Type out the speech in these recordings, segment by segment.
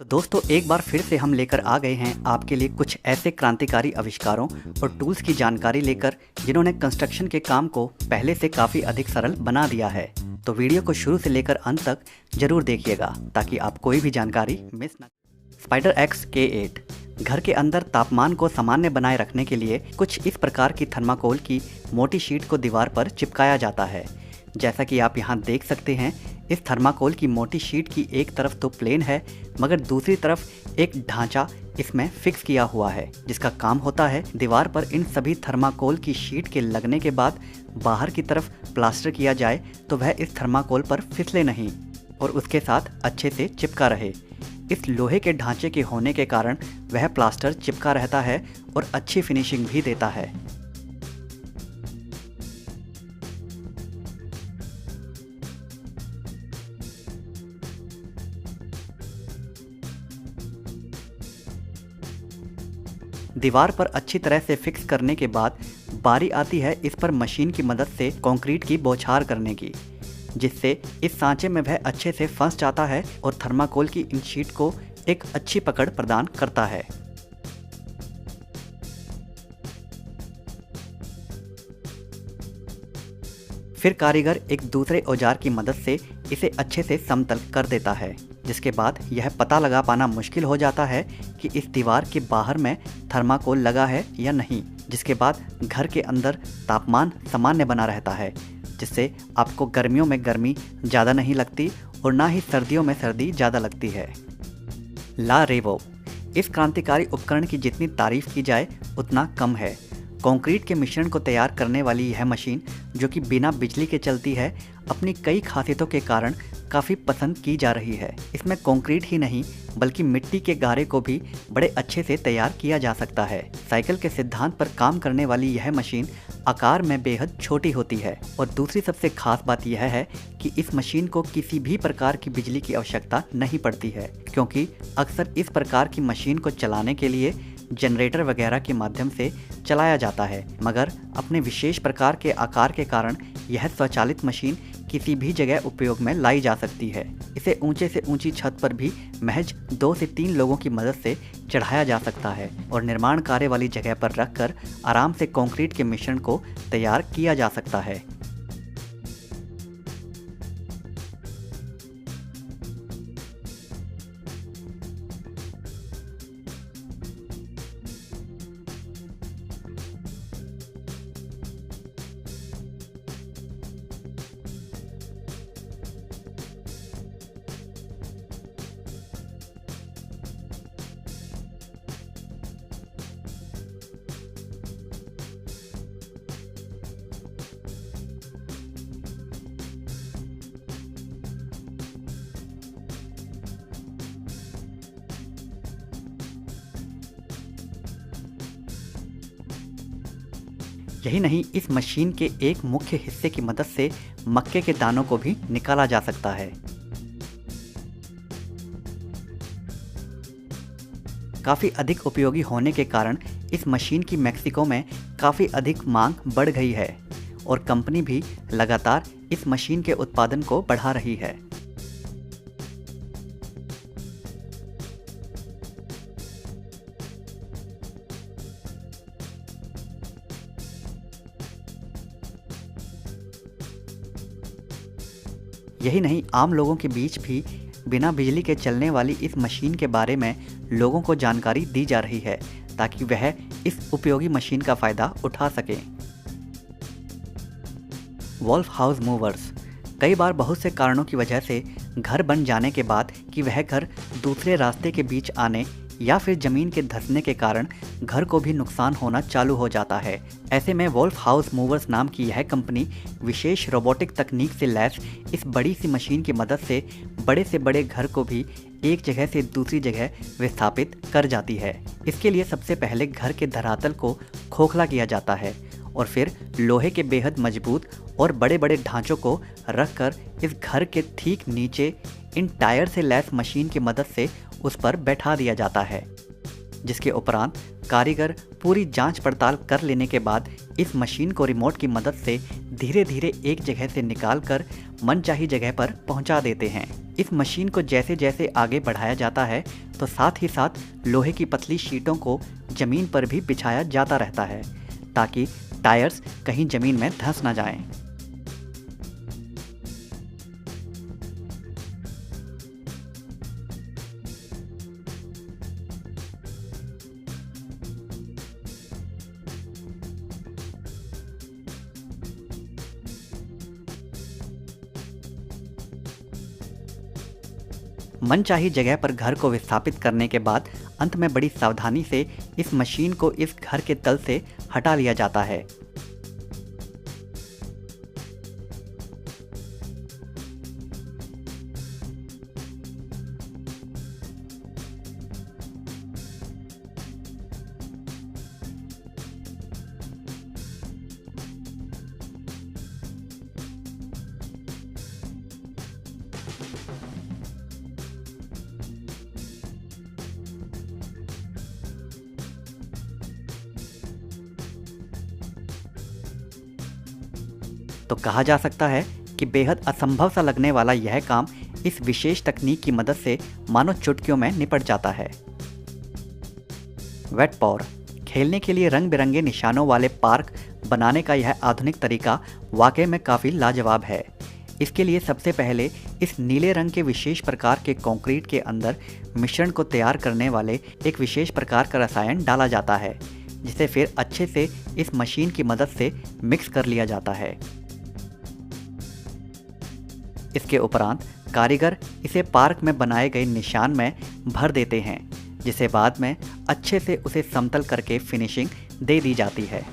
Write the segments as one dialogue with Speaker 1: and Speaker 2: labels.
Speaker 1: तो दोस्तों एक बार फिर से हम लेकर आ गए हैं आपके लिए कुछ ऐसे क्रांतिकारी आविष्कारों और टूल्स की जानकारी लेकर जिन्होंने कंस्ट्रक्शन के काम को पहले से काफ़ी अधिक सरल बना दिया है। तो वीडियो को शुरू से लेकर अंत तक जरूर देखिएगा ताकि आप कोई भी जानकारी मिस ना। स्पाइडर एक्स K8 घर के अंदर तापमान को सामान्य बनाए रखने के लिए कुछ इस प्रकार की थर्माकोल की मोटी शीट को दीवार पर चिपकाया जाता है। जैसा कि आप यहाँ देख सकते हैं, इस थर्माकोल की मोटी शीट की एक तरफ तो प्लेन है मगर दूसरी तरफ एक ढांचा इसमें फिक्स किया हुआ है, जिसका काम होता है दीवार पर इन सभी थर्माकोल की शीट के लगने के बाद बाहर की तरफ प्लास्टर किया जाए तो वह इस थर्माकोल पर फिसले नहीं और उसके साथ अच्छे से चिपका रहे। इस लोहे के ढांचे के होने के कारण वह प्लास्टर चिपका रहता है और अच्छी फिनिशिंग भी देता है। दीवार पर अच्छी तरह से फिक्स करने के बाद बारी आती है इस पर मशीन की मदद से कंक्रीट की बौछार करने की, जिससे इस सांचे में वह अच्छे से फंस जाता है और थर्माकोल की इन शीट को एक अच्छी पकड़ प्रदान करता है। फिर कारीगर एक दूसरे औजार की मदद से इसे अच्छे से समतल कर देता है, जिसके बाद यह पता लगा पाना मुश्किल हो जाता है कि इस दीवार के बाहर में थर्माकोल लगा है या नहीं, जिसके बाद घर के अंदर तापमान सामान्य बना रहता है, जिससे आपको गर्मियों में गर्मी ज़्यादा नहीं लगती और ना ही सर्दियों में सर्दी ज़्यादा लगती है। ला रेवो इस क्रांतिकारी उपकरण की जितनी तारीफ की जाए उतना कम है। कंक्रीट के मिश्रण को तैयार करने वाली यह मशीन, जो कि बिना बिजली के चलती है, अपनी कई खासियतों के कारण काफ़ी पसंद की जा रही है। इसमें कंक्रीट ही नहीं बल्कि मिट्टी के गारे को भी बड़े अच्छे से तैयार किया जा सकता है। साइकिल के सिद्धांत पर काम करने वाली यह मशीन आकार में बेहद छोटी होती है और दूसरी सबसे खास बात यह है कि इस मशीन को किसी भी प्रकार की बिजली की आवश्यकता नहीं पड़ती है, क्योंकि अक्सर इस प्रकार की मशीन को चलाने के लिए जनरेटर वगैरह के माध्यम से चलाया जाता है, मगर अपने विशेष प्रकार के आकार के कारण यह स्वचालित मशीन किसी भी जगह उपयोग में लाई जा सकती है। इसे ऊंचे से ऊंची छत पर भी महज 2 से 3 लोगों की मदद से चढ़ाया जा सकता है और निर्माण कार्य वाली जगह पर रखकर आराम से कंक्रीट के मिश्रण को तैयार किया जा सकता है। यही नहीं, इस मशीन के एक मुख्य हिस्से की मदद से मक्के के दानों को भी निकाला जा सकता है। काफ़ी अधिक उपयोगी होने के कारण इस मशीन की मेक्सिको में काफ़ी अधिक मांग बढ़ गई है और कंपनी भी लगातार इस मशीन के उत्पादन को बढ़ा रही है। यही नहीं, आम लोगों के बीच भी बिना बिजली के चलने वाली इस मशीन के बारे में लोगों को जानकारी दी जा रही है ताकि वह इस उपयोगी मशीन का फ़ायदा उठा सकें। वॉल्फ हाउस मूवर्स कई बार बहुत से कारणों की वजह से घर बन जाने के बाद कि वह घर दूसरे रास्ते के बीच आने या फिर ज़मीन के धंसने के कारण घर को भी नुकसान होना चालू हो जाता है। ऐसे में वॉल्फ हाउस मूवर्स नाम की यह कंपनी विशेष रोबोटिक तकनीक से लैस इस बड़ी सी मशीन की मदद से बड़े से बड़े घर को भी एक जगह से दूसरी जगह विस्थापित कर जाती है। इसके लिए सबसे पहले घर के धरातल को खोखला किया जाता है और फिर लोहे के बेहद मजबूत और बड़े बड़े ढांचों को रखकर इस घर के ठीक नीचे इन टायर से लैस मशीन की मदद से उस पर बैठा दिया जाता है। जिसके उपरांत कारीगर पूरी जांच पड़ताल कर लेने के बाद इस मशीन को रिमोट की मदद से धीरे धीरे एक जगह से निकालकर मनचाही जगह पर पहुंचा देते हैं। इस मशीन को जैसे जैसे आगे बढ़ाया जाता है तो साथ ही साथ लोहे की पतली शीटों को जमीन पर भी बिछाया जाता रहता है ताकि टायर्स कहीं जमीन में धंस न जाएं। मनचाही जगह पर घर को विस्थापित करने के बाद अंत में बड़ी सावधानी से इस मशीन को इस घर के तल से हटा लिया जाता है। तो कहा जा सकता है कि बेहद असंभव सा लगने वाला यह काम इस विशेष तकनीक की मदद से मानो चुटकियों में निपट जाता है। वेट पॉर खेलने के लिए रंग बिरंगे निशानों वाले पार्क बनाने का यह आधुनिक तरीका वाकई में काफ़ी लाजवाब है। इसके लिए सबसे पहले इस नीले रंग के विशेष प्रकार के कंक्रीट के अंदर मिश्रण को तैयार करने वाले एक विशेष प्रकार का रसायन डाला जाता है, जिसे फिर अच्छे से इस मशीन की मदद से मिक्स कर लिया जाता है। इसके उपरांत कारीगर इसे पार्क में बनाए गए निशान में भर देते हैं, जिसे बाद में अच्छे से उसे समतल करके फिनिशिंग दे दी जाती है।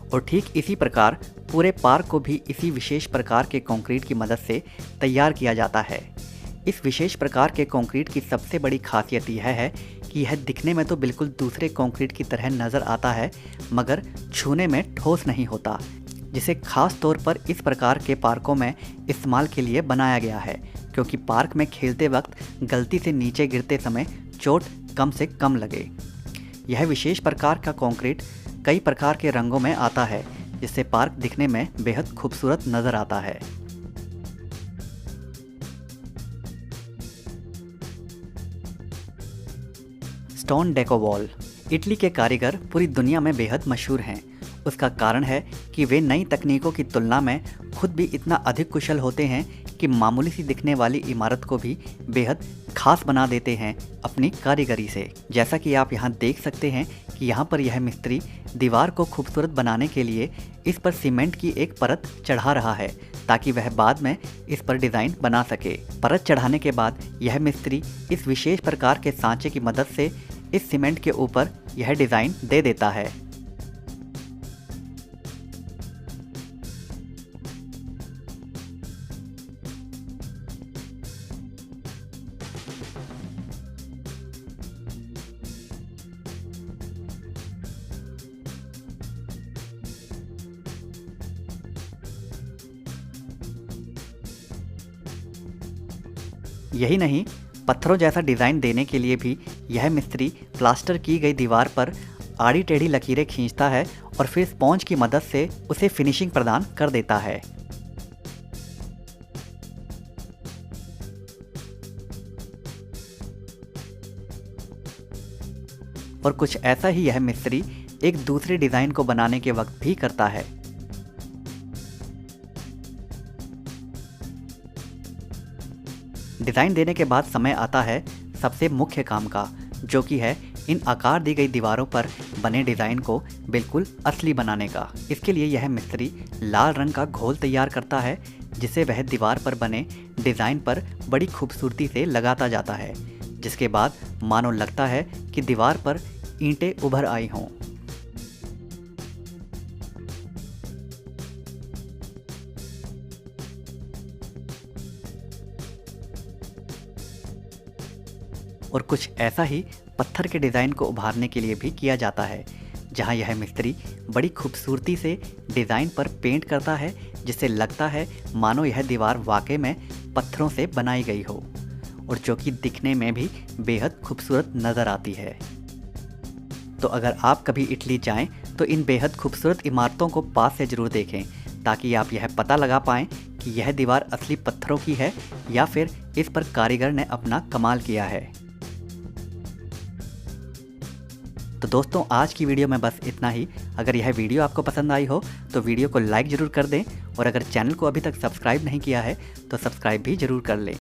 Speaker 1: और ठीक इसी प्रकार पूरे पार्क को भी इसी विशेष प्रकार के कंक्रीट की मदद से तैयार किया जाता है। इस विशेष प्रकार के कंक्रीट की सबसे बड़ी खासियत यह है कि यह दिखने में तो बिल्कुल दूसरे कंक्रीट की तरह नज़र आता है, मगर छूने में ठोस नहीं होता, जिसे खास तौर पर इस प्रकार के पार्कों में इस्तेमाल के लिए बनाया गया है, क्योंकि पार्क में खेलते वक्त गलती से नीचे गिरते समय चोट कम से कम लगे। यह विशेष प्रकार का कंक्रीट कई प्रकार के रंगों में आता है, जिससे पार्क दिखने में बेहद खूबसूरत नजर आता है। स्टोन डेको वॉल इटली के कारीगर पूरी दुनिया में बेहद मशहूर हैं। उसका कारण है कि वे नई तकनीकों की तुलना में खुद भी इतना अधिक कुशल होते हैं कि मामूली सी दिखने वाली इमारत को भी बेहद खास बना देते हैं अपनी कारीगरी से। जैसा कि आप यहाँ देख सकते हैं कि यहाँ पर यह मिस्त्री दीवार को खूबसूरत बनाने के लिए इस पर सीमेंट की एक परत चढ़ा रहा है, ताकि वह बाद में इस पर डिज़ाइन बना सके। परत चढ़ाने के बाद यह मिस्त्री इस विशेष प्रकार के सांचे की मदद से इस सीमेंट के ऊपर यह डिज़ाइन दे देता है। यही नहीं, पत्थरों जैसा डिज़ाइन देने के लिए भी यह मिस्त्री प्लास्टर की गई दीवार पर आड़ी टेढ़ी लकीरें खींचता है और फिर स्पॉन्ज की मदद से उसे फिनिशिंग प्रदान कर देता है। और कुछ ऐसा ही यह मिस्त्री एक दूसरे डिज़ाइन को बनाने के वक्त भी करता है। डिज़ाइन देने के बाद समय आता है सबसे मुख्य काम का, जो कि है इन आकार दी गई दीवारों पर बने डिज़ाइन को बिल्कुल असली बनाने का। इसके लिए यह मिस्त्री लाल रंग का घोल तैयार करता है, जिसे वह दीवार पर बने डिज़ाइन पर बड़ी खूबसूरती से लगाता जाता है, जिसके बाद मानो लगता है कि दीवार पर ईंटें उभर आई हों। और कुछ ऐसा ही पत्थर के डिज़ाइन को उभारने के लिए भी किया जाता है, जहां यह मिस्त्री बड़ी खूबसूरती से डिज़ाइन पर पेंट करता है, जिससे लगता है मानो यह दीवार वाकई में पत्थरों से बनाई गई हो, और जो कि दिखने में भी बेहद खूबसूरत नज़र आती है। तो अगर आप कभी इटली जाएं तो इन बेहद खूबसूरत इमारतों को पास से ज़रूर देखें, ताकि आप यह पता लगा पाएँ कि यह दीवार असली पत्थरों की है या फिर इस पर कारीगर ने अपना कमाल किया है। तो दोस्तों, आज की वीडियो में बस इतना ही। अगर यह वीडियो आपको पसंद आई हो तो वीडियो को लाइक ज़रूर कर दें, और अगर चैनल को अभी तक सब्सक्राइब नहीं किया है तो सब्सक्राइब भी ज़रूर कर लें।